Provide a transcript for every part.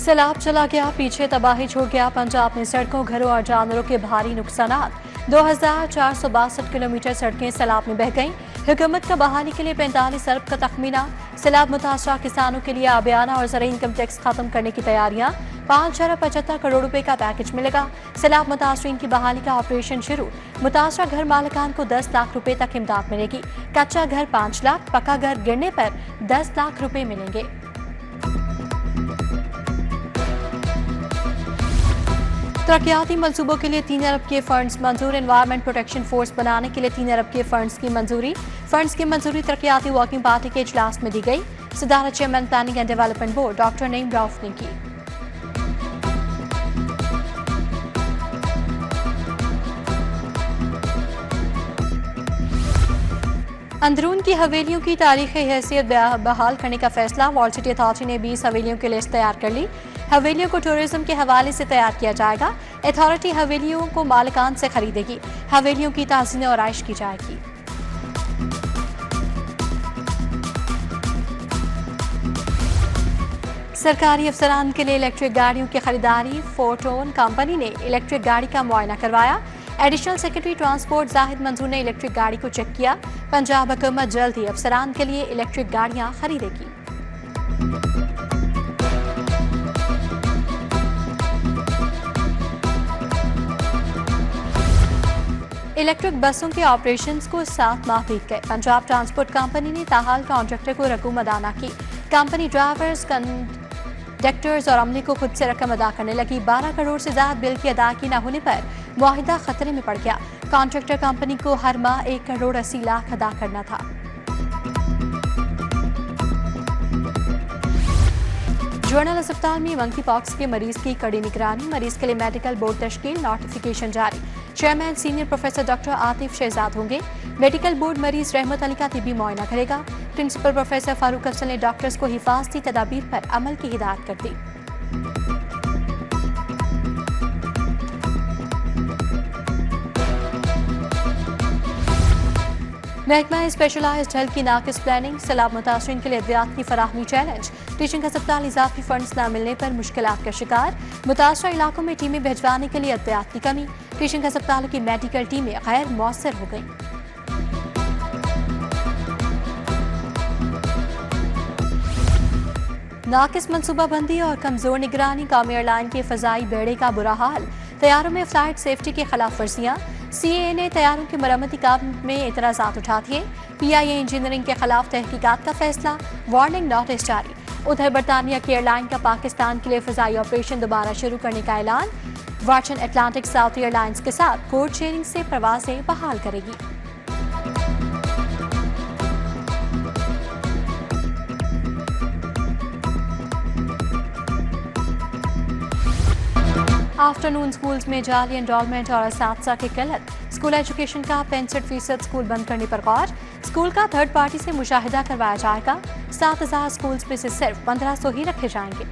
सैलाब चला गया, पीछे तबाही छोड़ गया। पंजाब में सड़कों, घरों और जानवरों के भारी नुकसानात। 2462 किलोमीटर सड़कें सैलाब में बह गईं। हुकूमत का बहाली के लिए 45 अरब का तखमीना। सैलाब मुतासरा किसानों के लिए आबियाना और ज़रूरी इनकम टैक्स खत्म करने की तैयारियां। 5 अरब 75 करोड़ रुपए का पैकेज मिलेगा। सैलाब मुतासरीन की बहाली का ऑपरेशन शुरू। मुतासरा घर मालिकान को 10 लाख रुपए तक इमदाद मिलेगी। कच्चा घर 5 लाख, पक्का घर गिरने पर 10 लाख रुपए मिलेंगे। तरक्याती मंसूबों के लिए 3 अरब के फंड्स मंजूर। एनवायरमेंट प्रोटेक्शन फोर्स बनाने के लिए 3 अरब के फंड्स की मंजूरी। फंड्स की मंजूरी तरक्याती वर्किंग पार्टी के इजलास में दी गई। सदारत chairman planning and development board doctor Naeem Rauf ने की। अंदरून की हवेलियों की तारीखी हैसियत बहाल करने का फैसला। वॉल सिटी अथॉरिटी ने 20 हवेलियों की लिस्ट तैयार कर ली। हवेलियों को टूरिज्म के हवाले से तैयार किया जाएगा। अथॉरिटी हवेलियों को मालिकान से खरीदेगी। हवेलियों की ताज़ीन और आइश की जाएगी। सरकारी अफसरान के लिए इलेक्ट्रिक गाड़ियों की खरीदारी। फोर्टोन कंपनी ने इलेक्ट्रिक गाड़ी का मुआयना करवाया। एडिशनल सेक्रेटरी ट्रांसपोर्ट जाहिद मंजूर ने इलेक्ट्रिक गाड़ी को चेक किया। पंजाब हुकूमत जल्द ही अफसरान के लिए इलेक्ट्रिक गाड़ियां खरीदेगी। इलेक्ट्रिक बसों के ऑपरेशंस को 7 माह बीत गए। पंजाब ट्रांसपोर्ट कंपनी ने ताहाल कॉन्ट्रैक्टर को रकूम अदा न की। कंपनी ड्राइवर्स, कंडक्टर्स और अमले को खुद से रकम अदा करने लगी। 12 करोड़ से ज्यादा बिल की अदायगी न होने पर मुआहिदा खतरे में पड़ गया। कॉन्ट्रैक्टर कंपनी को हर माह 1 करोड़ 80 लाख अदा करना था। जोनल अस्पताल में मंकी पॉक्स के मरीज की कड़ी निगरानी। मरीज के लिए मेडिकल बोर्ड तश्कील, नोटिफिकेशन जारी। Chairman senior professor doctor Atif Shahzad होंगे। मेडिकल बोर्ड मरीज रहमत अली का तिब्बी मुआयना करेगा। प्रिंसिपल प्रोफेसर फारूक अफजल ने डॉक्टर्स को हिफाजती तदाबीर पर अमल की हिदायत कर दी। महकमा स्पेशलाइज्ड हेल्थ की नाकिस प्लानिंग। सैलाब मुतासरीन के लिए अद्वियात की फराहमी चैलेंज। टीचिंग अस्पताल इजाफी फंड्स न मिलने पर मुश्किलात का शिकार। मुतासरा इलाकों में टीमें भिजवाने के लिए अद्वियात की कमी। टीचिंग अस्पतालों की मेडिकल टीमें गैर मौसर हो गईं। नाकिस मनसूबाबंदी और कमजोर निगरानी। कौमी एयरलाइन के फजाई बेड़े का बुरा हाल। तैयारों में फ्लाइट सेफ्टी की खिलाफ वर्जियां। CAA ने तैयारों की मरम्मती काम में एतराज़ात उठा दिए। PIA इंजीनियरिंग के खिलाफ तहकीकात का फैसला। वार्निंग नोटिस जारी। उधर बरतानिया की एयरलाइन का पाकिस्तान के लिए फजाई ऑपरेशन दोबारा शुरू करने का ऐलान। वर्जिन अटलांटिक साउथ एयरलाइंस के साथ कोड शेयरिंग से प्रवासें बहाल करेगी। आफ्टरनून स्कूल्स में जाली एनरोलमेंट और असातिज़ा की किल्लत। स्कूल एजुकेशन का 65% स्कूल बंद करने पर गौर। स्कूल का थर्ड पार्टी से मुशाहिदा करवाया जाएगा। 7000 स्कूल्स में से सिर्फ 1500 ही रखे जाएंगे।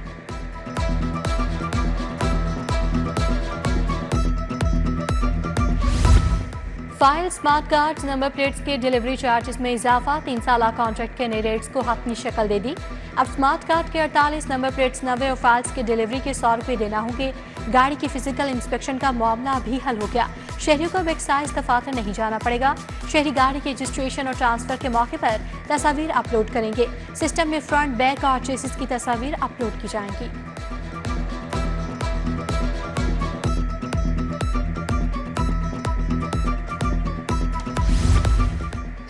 File smart card number plates के डिलीवरी चार्जेस में इजाफा। 3 साल कॉन्ट्रैक्ट के नए रेट्स को हतमी शक्ल दे दी। अब स्मार्ट कार्ड के 48 नंबर प्लेट्स 90 और फाइल्स की डिलीवरी के 100 रुपये देना होंगे। गाड़ी की फिजिकल इंस्पेक्शन का मामला भी हल हो गया। शहरियों को अब एक्साइज दफातर नहीं जाना पड़ेगा। शहरी गाड़ी के रजिस्ट्रेशन और ट्रांसफर के मौके पर तस्वीर अपलोड करेंगे। सिस्टम में फ्रंट, बैक और चेसिस की तस्वीर अपलोड की जाएंगी।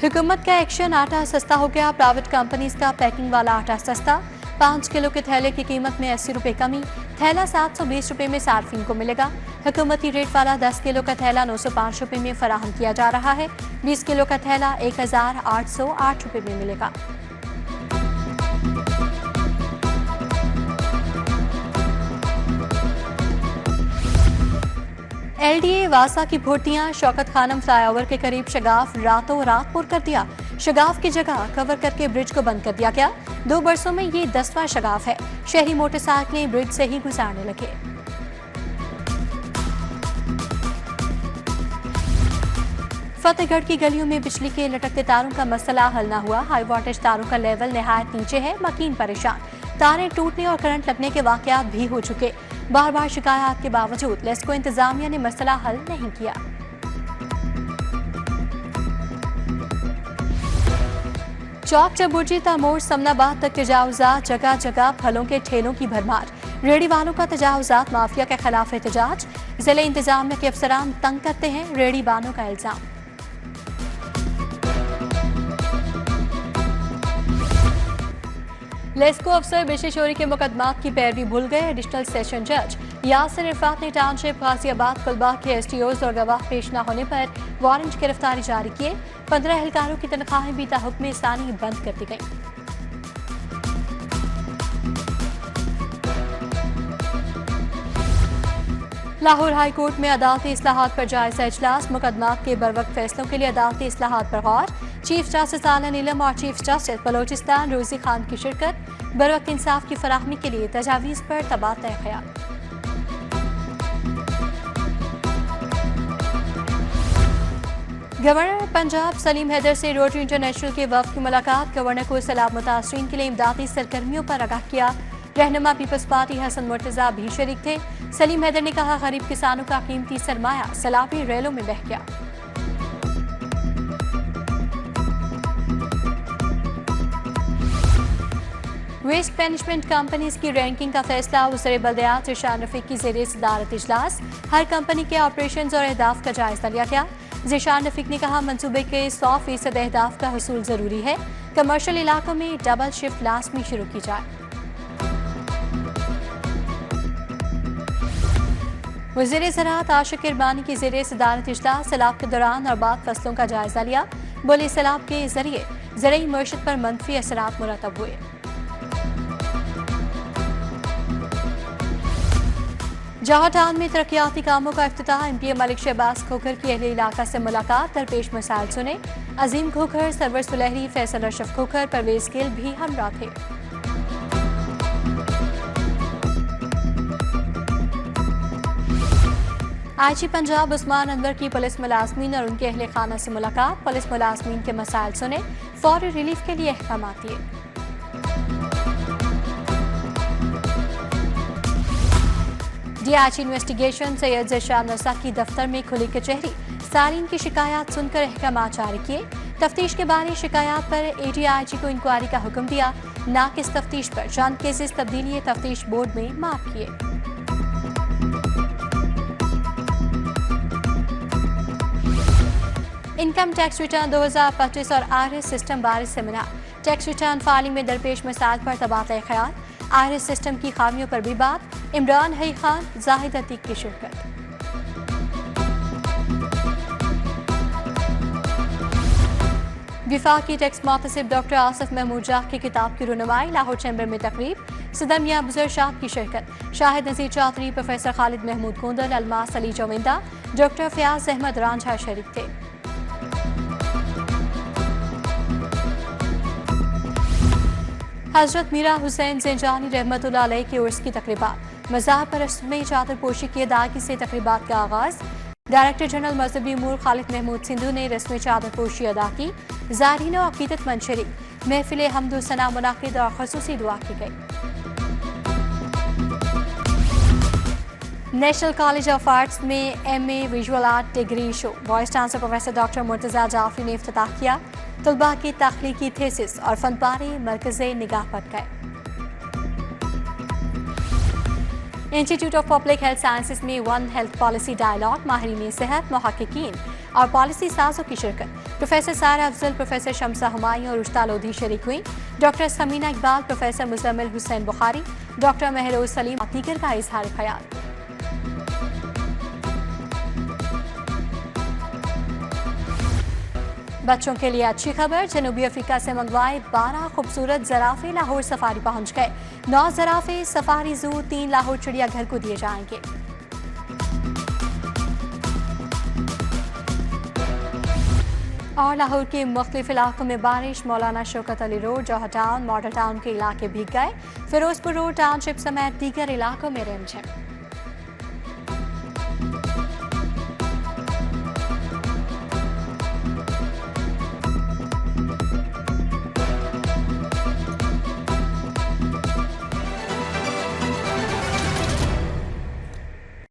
हुकूमत का एक्शन। आटा सस्ता हो गया। प्राइवेट कंपनीज का पैकिंग वाला आटा सस्ता। 5 किलो के थैले की कीमत में 80 रुपये कमी। थैला 720 रुपये में सार्फिन को मिलेगा। हुकूमती रेट वाला 10 किलो का थैला 905 रुपये में फराहम किया जा रहा है। 20 किलो का थैला 1808 रुपये में मिलेगा। LDA वासा की भर्तियां। शौकत खानम फ्लाईओवर के करीब शगाफ रातों रात पुर कर दिया। शगाफ की जगह कवर करके ब्रिज को बंद कर दिया गया। 2 बरसों में ये 10वां शगाफ है। शहरी मोटरसाइकिलें ब्रिज से ही गुजारने लगे। फतेहगढ़ की गलियों में बिजली के लटकते तारों का मसला हल न हुआ। हाई वोल्टेज तारों का लेवल निहायत नीचे है। मकीन परेशान। तारें टूटने और करंट लगने के वाकयात भी हो चुके। बार बार शिकायत के बावजूद लेस्को इंतजामिया ने मसला हल नहीं किया। चौक चबुर्जी तमोर समनाबाद तक तजावुजात, जगह जगह फलों के ठेलों की भरमार। रेहड़ी वालों का तजावुजात माफिया के खिलाफ एहतजाज। जिले इंतजामिया के अफसरान तंग करते हैं, रेहड़ी वालों का इल्जाम। लेस्को अफसर बिजली चोरी के मुकदमात की पैरवी भूल गए। एडिशनल सेशन जज यासिर इरफात ने टाउनशिप, गाजियाबाद, कुलबा के एसटीओज और गवाह पेश न होने पर वारंट गिरफ्तारी जारी किए। 15 एहलकारों की तनख्वाहें भी ताहुक्म सानी बंद कर दी गई। लाहौर हाई कोर्ट में अदालती इस्लाहात पर जायजा इजलास। मुकदमात के बरवक्त फैसलों के लिए अदालती इस्लाहात पर गौर। चीफ जस्टिस आला नीलम और चीफ जस्टिस बलोचिस्तान रोजी खान की शिरकत। बरवक्त इंसाफ की फराहमी के लिए तजावीज़ पर तबादला ख्याल। गवर्नर पंजाब सलीम हैदर से रोटरी इंटरनेशनल के वफ़द की मुलाकात। गवर्नर को सैलाब मुतासरीन के लिए इमदादी सरगर्मियों पर आगाह किया। रहनुमा पीपल्स पार्टी हसन मुर्तजा भी शरीक थे। सलीम हैदर ने कहा, गरीब किसानों का कीमती सरमाया सैलाबी रेलों में बह गया। वेस्ट मैनेजमेंट कंपनीज की रैंकिंग का फैसला। वज़ीर बल्दियात ज़ीशान रफ़ीक की ज़ेरे सदारत इजलास। हर कंपनी के ऑपरेशंस और अहदाफ का जायजा लिया गया। ज़ीशान रफ़ीक ने कहा, मंसूबे के 100% अहदाफ का हसूल जरूरी है। कमर्शियल इलाकों में डबल शिफ्ट लाजमी शुरू की जाए। वज़ीर ज़राअत आशिक इरबानी की ज़ेरे सदारत इजलास। सैलाब के दौरान और बाद फसलों का जायजा लिया। बोले, सैलाब के जरिए ज़रई मईशत पर मनफी असरात मुरतब हुए। जहाँ टाउन में तरक्याती कामों का इफ्तिताह। एमपी मलिक शहबाज खोखर की अहले इलाका से मुलाकात। दरपेश मसाइल सुने। अजीम खोखर, सरवर सुलहरी, फैसल अशरफ खोखर, परवेज गिल भी हमरा थे। आईजी पंजाब उस्मान अनवर की पुलिस मुलाजमीन और उनके अहले खाना से मुलाकात। पुलिस मुलाजमीन के मसाइल सुने, फौरी रिलीफ के लिए अहकाम दिए। डीआईजी इन्वेस्टिगेशन सैयद ज़शान रज़ा की दफ्तर में खुली कचहरी। सारीन की शिकायत सुनकर अहकाम जारी किए। तफ्तीश के बारे शिकायत पर एडीआईजी को इंक्वायरी का हुक्म दिया। नाकिस तफ्तीश पर चंद केसेस तब्दीली तफ्तीश बोर्ड में माफ किए। इनकम टैक्स रिटर्न 2025 और आरएस सिस्टम बारे सेमिनार। टैक्स रिटर्न फाइलिंग में दरपेश मसाइल पर तबादला ख्याल। आरएस सिस्टम की खामियों पर भी बात। इमरान हई खान, जाहिद अतीक की शिरकत। विफाकी टैक्स मुहतसिब डॉक्टर आसिफ महमूद जाह की किताब की रुनमाई। लाहौर चैम्बर में तकरीब। सदर मियां बुज़र शाह की शिरकत। शाहिद नज़ीर चौधरी, प्रोफेसर खालिद महमूद गोंदल, अलमास अली चौमिंदा, डॉक्टर फयाज अहमद रांझा शरीक थे। हजरत मीरा हुसैन ज़ेंजानी रहमतुल्लाह अलैह के उर्स की तकरीबात। मज़ाहब परस्त में चादर पोशी की अदायगी से तकरीबात का आगाज। डायरेक्टर जनरल मजहबी उमूर खालिद महमूद सिंधु ने रस्म चादर पोशी अदा की। ज़ायरीन और अकीदतमंद शरीक। महफिल हमदो सना मुनाकिद और खसूसी दुआ की गई। नेशनल कॉलेज ऑफ आर्ट्स में MA visual art degree show. Vice chancellor professor doctor Murtaza Jafri ने इफ्तिताह किया। तलबा की तख्लीकी थेसिस और फनपारे मरकज़े निगाह पर गए। Institute of public health sciences में वन हेल्थ पॉलिसी डायलॉग। माहिरीन सेहत, मुहक्किकीन और पॉलिसी साजों की शिरकत। प्रोफेसर सारा अफजल, प्रोफेसर शमसा हुमायूं और रुश्ता लोधी शरीक हुई। Doctor Samina Iqbal, professor Muzammil Hussain Bukhari, doctor Mehroz Saleem दीगर का इजहार ख्याल। बच्चों के लिए अच्छी खबर। जनूबी अफ्रीका से मंगवाए 12 खूबसूरत जराफे लाहौर सफारी पहुंच गए। 9 जराफे सफारी जू 3 लाहौर चिड़ियाघर को दिए जाएंगे। और लाहौर के मुख्तलिफ इलाकों में बारिश। मौलाना शौकत अली रोड, जौहर टाउन, मॉडल टाउन के इलाके भीग गए। फिरोजपुर रोड, टाउनशिप समेत दीगर इलाकों में रिमझिम।